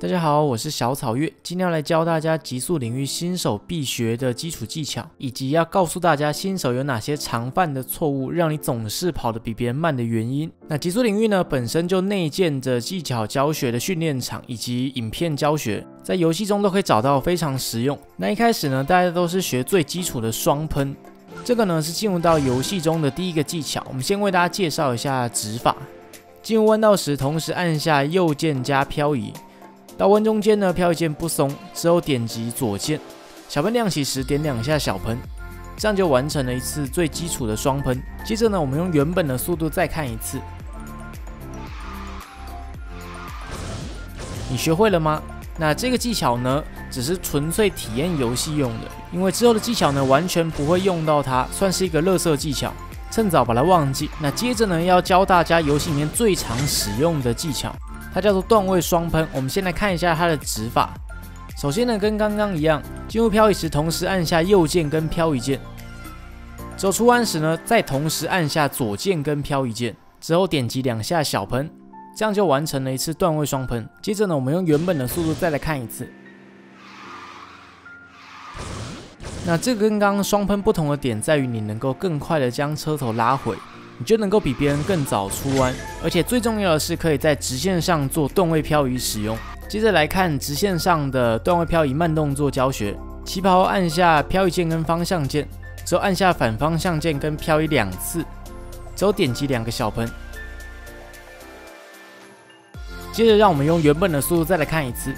大家好，我是小草月，今天要来教大家极速领域新手必学的基础技巧，以及要告诉大家新手有哪些常犯的错误，让你总是跑得比别人慢的原因。那极速领域呢，本身就内建着技巧教学的训练场以及影片教学，在游戏中都可以找到，非常实用。那一开始呢，大家都是学最基础的双喷，这个呢是进入到游戏中的第一个技巧。我们先为大家介绍一下指法。进入弯道时，同时按下右键加漂移。到弯中间呢，漂移键不松，之后点击左键，小喷亮起时点2下小喷，这样就完成了一次最基础的双喷。接着呢，我们用原本的速度再看一次。你学会了吗？那这个技巧呢，只是纯粹体验游戏用的，因为之后的技巧呢，完全不会用到它，算是一个垃圾技巧，趁早把它忘记。那接着呢，要教大家游戏里面最常使用的技巧。它叫做段位双喷，我们先来看一下它的指法。首先呢，跟刚刚一样，进入漂移时同时按下右键跟漂移键，之后出弯时呢，再同时按下左键跟漂移键，之后点击2下小喷，这样就完成了一次段位双喷。接着呢，我们用原本的速度再来看一次。那这个跟刚刚双喷不同的点在于，你能够更快的将车头拉回。你就能够比别人更早出弯，而且最重要的是可以在直线上做段位漂移使用。接着来看直线上的段位漂移慢动作教学。起跑后按下漂移键跟方向键，之后按下反方向键跟漂移2次，之后点击2个小喷。接着让我们用原本的速度再来看一次。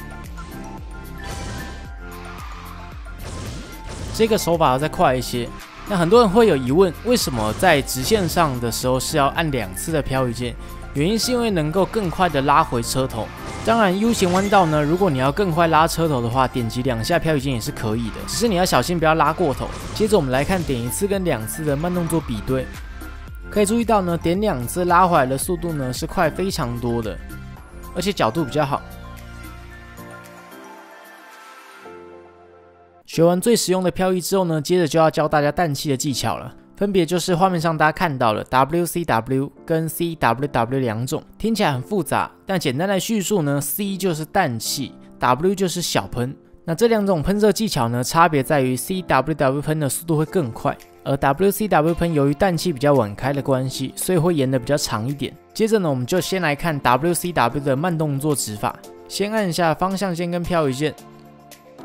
这个手法要再快一些。那很多人会有疑问，为什么在直线上的时候是要按2次的漂移键？原因是因为能够更快的拉回车头。当然 U 型弯道呢，如果你要更快拉车头的话，点击2下漂移键也是可以的，只是你要小心不要拉过头。接着我们来看点1次跟2次的慢动作比对，可以注意到呢，点2次拉回来的速度呢是快非常多的，而且角度比较好。学完最实用的漂移之后呢，接着就要教大家氮气的技巧了，分别就是画面上大家看到了 WCW 跟 CWW 2种，听起来很复杂，但简单来叙述呢 ，C 就是氮气 ，W 就是小喷。那这2种喷射技巧呢，差别在于 CWW 喷的速度会更快，而 WCW 喷由于氮气比较晚开的关系，所以会延得比较长一点。接着呢，我们就先来看 WCW 的慢动作指法，先按下方向键跟漂移键。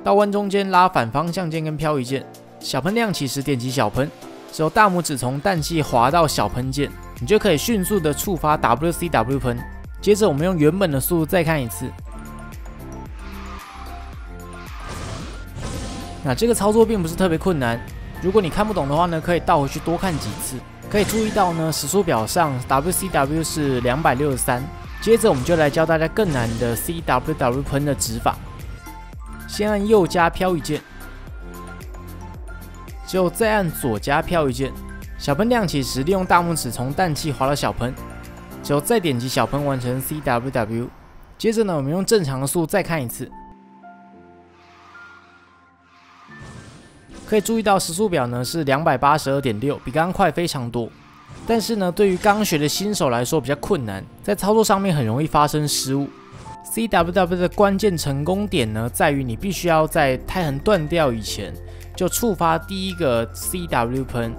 到弯中间拉反方向键跟漂移键，小喷亮起时点击小喷，之后大拇指从氮气滑到小喷键，你就可以迅速的触发 WCW 喷。接着我们用原本的速度再看一次。那这个操作并不是特别困难，如果你看不懂的话呢，可以倒回去多看几次。可以注意到呢，时速表上 WCW 是263。接着我们就来教大家更难的 CWW 喷的指法。先按右加漂移键，之后再按左加漂移键。小喷亮起时，利用大拇指从氮气滑到小喷，之后再点击小喷完成 CWW。接着呢，我们用正常的速度再看一次。可以注意到时速表呢是282.6，比刚刚快非常多。但是呢，对于刚学的新手来说比较困难，在操作上面很容易发生失误。CWW 的关键成功点呢，在于你必须要在胎痕断掉以前就触发第一个 CW 喷，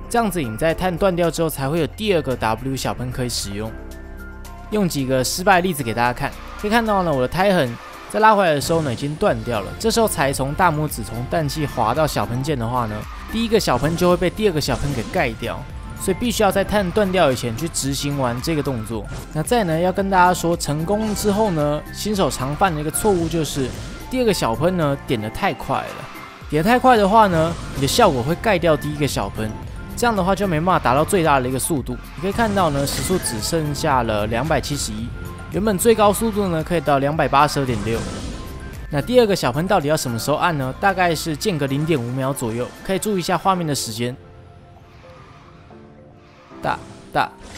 这样子你在胎痕断掉之后才会有第2个 W 小喷可以使用。用几个失败的例子给大家看，可以看到呢，我的胎痕在拉回来的时候呢已经断掉了，这时候才从大拇指从氮气滑到小喷键的话呢，第1个小喷就会被第2个小喷给盖掉。所以必须要在胎痕断掉以前去执行完这个动作。那再呢，要跟大家说，成功之后呢，新手常犯的一个错误就是第2个小喷呢点得太快了。点得太快的话呢，你的效果会盖掉第1个小喷，这样的话就没办法达到最大的一个速度。你可以看到呢，时速只剩下了271，原本最高速度呢可以到282.6。那第2个小喷到底要什么时候按呢？大概是间隔0.5秒左右，可以注意一下画面的时间。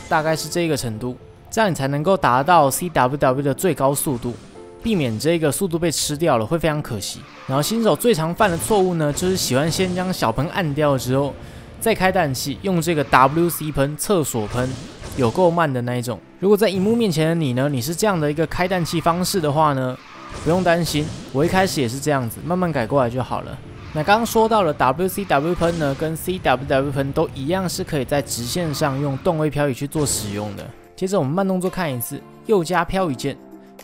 大概是这个程度，这样你才能够达到 CWW 的最高速度，避免这个速度被吃掉了，会非常可惜。然后新手最常犯的错误呢，就是喜欢先将小喷按掉之后，再开氮气，用这个 WC 喷、厕所喷，有够慢的那一种。如果在荧幕面前的你呢，你是这样的一个开氮气方式的话呢，不用担心，我一开始也是这样子，慢慢改过来就好了。那刚刚说到了 WCW 喷呢，跟 CWW 喷都一样是可以在直线上用动位漂移去做使用的。接着我们慢动作看一次，右加漂移键，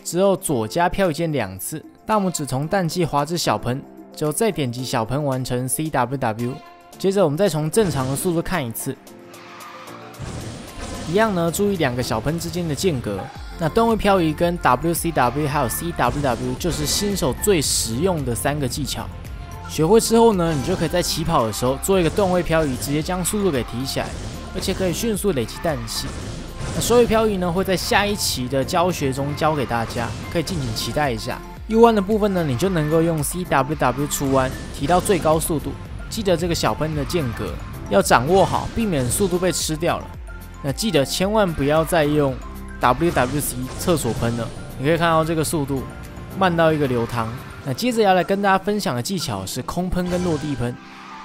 之后左加漂移键2次，大拇指从淡季滑至小喷，之后再点击小喷完成 CWW。接着我们再从正常的速度看一次，一样呢，注意2个小喷之间的间隔。那动位漂移跟 WCW 还有 CWW 就是新手最实用的3个技巧。学会之后呢，你就可以在起跑的时候做一个动位漂移，直接将速度给提起来，而且可以迅速累积氮气。那手语漂移呢，会在下一期的教学中教给大家，可以敬请期待一下。U 弯的部分呢，你就能够用 CWW 出弯提到最高速度。记得这个小喷的间隔要掌握好，避免速度被吃掉了。那记得千万不要再用 WWC 厕所喷了，你可以看到这个速度慢到一个流汤。那接着要来跟大家分享的技巧是空喷跟落地喷。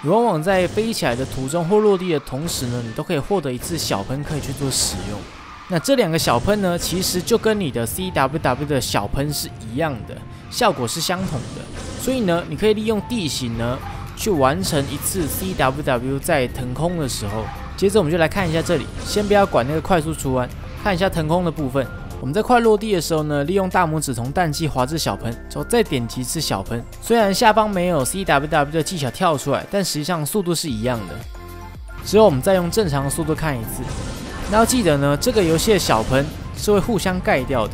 你往往在飞起来的途中或落地的同时呢，你都可以获得一次小喷可以去做使用。那这2个小喷呢，其实就跟你的 CWW 的小喷是一样的，效果是相同的。所以呢，你可以利用地形呢去完成一次 CWW 在腾空的时候。接着我们就来看一下这里，先不要管那个快速出弯，看一下腾空的部分。我们在快落地的时候呢，利用大拇指从淡季滑至小喷，之后再点击一次小喷。虽然下方没有 CWW 的技巧跳出来，但实际上速度是一样的。之后我们再用正常的速度看一次。那要记得呢，这个游戏的小喷是会互相盖掉的，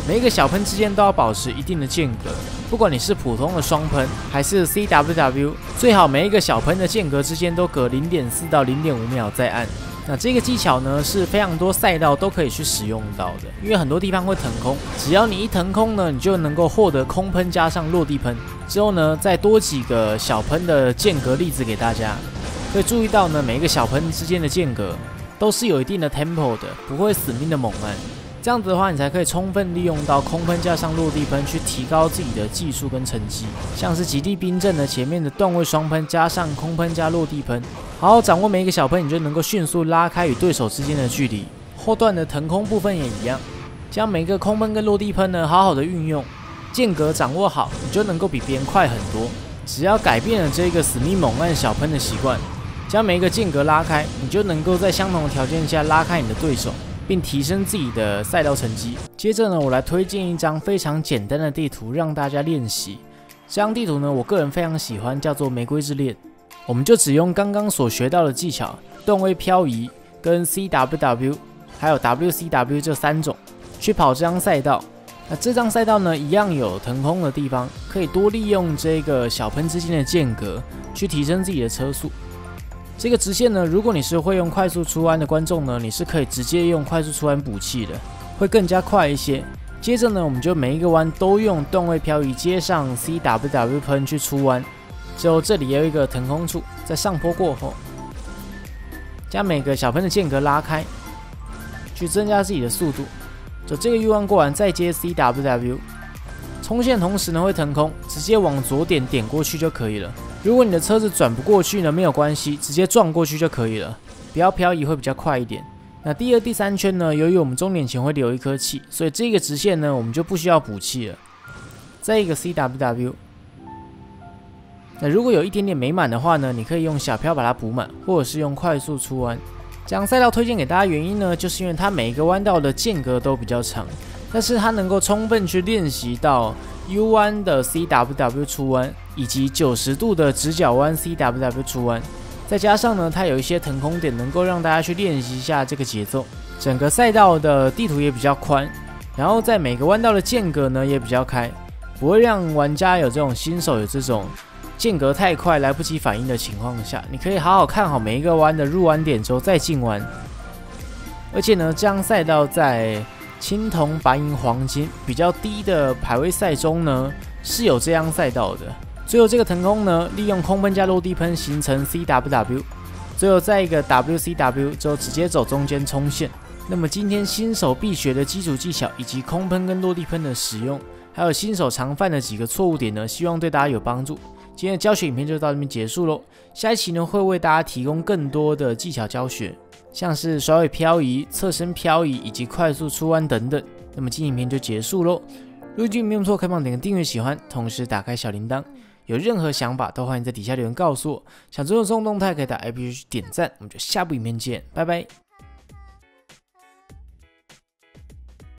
每一个小喷之间都要保持一定的间隔。不管你是普通的双喷还是 CWW， 最好每一个小喷的间隔之间都隔 0.4 到 0.5 秒再按。那这个技巧呢，是非常多赛道都可以去使用到的，因为很多地方会腾空，只要你一腾空呢，你就能够获得空喷加上落地喷。之后呢，再多几个小喷的间隔例子给大家，可以注意到呢，每一个小喷之间的间隔都是有一定的 tempo 的，不会死命的猛按。这样子的话，你才可以充分利用到空喷加上落地喷，去提高自己的技术跟成绩。像是极地冰阵的前面的段位双喷加上空喷加落地喷，好好掌握每一个小喷，你就能够迅速拉开与对手之间的距离。后段的腾空部分也一样，将每一个空喷跟落地喷呢好好的运用，间隔掌握好，你就能够比别人快很多。只要改变了这个死命猛按小喷的习惯，将每一个间隔拉开，你就能够在相同的条件下拉开你的对手，并提升自己的赛道成绩。接着呢，我来推荐一张非常简单的地图让大家练习。这张地图呢，我个人非常喜欢，叫做玫瑰之恋。我们就只用刚刚所学到的技巧，动位漂移跟 CWW 还有 WCW 这3种去跑这张赛道。那这张赛道呢，一样有腾空的地方，可以多利用这个小喷之间的间隔去提升自己的车速。这个直线呢，如果你是会用快速出弯的观众呢，你是可以直接用快速出弯补气的，会更加快一些。接着呢，我们就每一个弯都用动位漂移接上 CWW 喷去出弯。之后这里也有一个腾空处，在上坡过后，将每个小喷的间隔拉开，去增加自己的速度。就这个 U 弯过完，再接 CWW， 冲线同时呢会腾空，直接往左点过去就可以了。如果你的车子转不过去呢，没有关系，直接撞过去就可以了，不要漂移会比较快一点。那第2、第3圈呢，由于我们终点前会留一颗气，所以这个直线呢，我们就不需要补气了。再一个 CWW。那如果有一点点没满的话呢，你可以用小漂把它补满，或者是用快速出弯。这样赛道推荐给大家原因呢，就是因为它每一个弯道的间隔都比较长，但是它能够充分去练习到 U 弯的 CWW 出弯，以及90度的直角弯 CWW 出弯。再加上呢，它有一些腾空点，能够让大家去练习一下这个节奏。整个赛道的地图也比较宽，然后在每个弯道的间隔呢也比较开，不会让玩家有这种新手有这种间隔太快来不及反应的情况下，你可以好好看好每一个弯的入弯点之后再进弯。而且呢，这样赛道在青铜、白银、黄金比较低的排位赛中呢是有这样赛道的。最后这个腾空呢，利用空喷加落地喷形成 CWW， 最后再一个 WCW 之后直接走中间冲线。那么今天新手必学的基础技巧，以及空喷跟落地喷的使用，还有新手常犯的几个错误点呢，希望对大家有帮助。今天的教学影片就到这边结束咯，下一期呢会为大家提供更多的技巧教学，像是甩尾漂移、侧身漂移以及快速出弯等等。那么今天影片就结束咯。如果觉得没有错，可以帮我点个订阅、喜欢，同时打开小铃铛。有任何想法都欢迎在底下留言告诉我。想追踪动态可以打 IP 点赞，我们就下部影片见，拜拜。